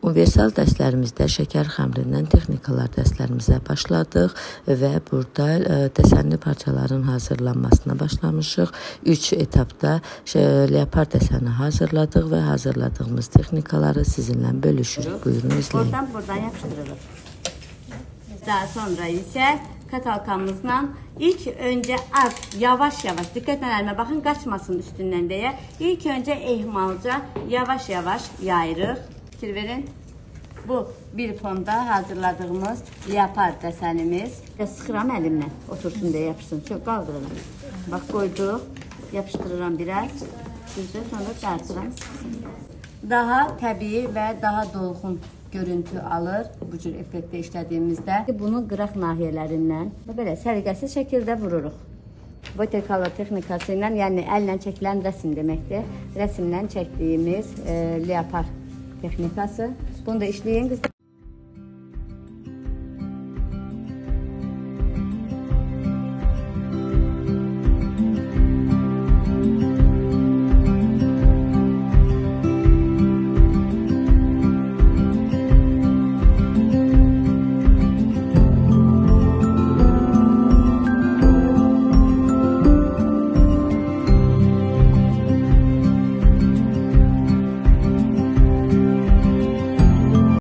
Universal dərslərimizdə şəkər xəmrindən texnikalar dərslərimizə başladıq və burada dəsənli parçaların hazırlanmasına başlamışıq. 3 etapda leopard dəsəni hazırladıq və hazırladığımız texnikaları sizinlə bölüşürük. Buyurun, izləyin. Buradan yapışdırırıq. Daha sonra isə katalkamızla ilk öncə az, yavaş-yavaş, diqqətlə əlimə baxın, qaçmasın üstündən deyə. İlk öncə ehmalca, yavaş-yavaş yayırıq. Fikir verin. Bu bir fonda hazırladığımız leopard dəsənimiz. Sıxıram əlimlə, otursun deyə yapışsın. Çox qaldırıram. Bax, qoyduq, yapışdırıram biraz. Düzdür, sonra dartıram. Daha təbii və daha dolğun görüntü alır bu cür effektdə işlədiyimizdə. Bunu qıraq nahiyələrindən belə səliqəsiz şəkildə vururuq. Watercolor texnikası ilə, yəni əllə çəkilən rəsm deməkdir. Rəsmlə çəkdiyimiz leopard texnikası. Bunu da işləyin.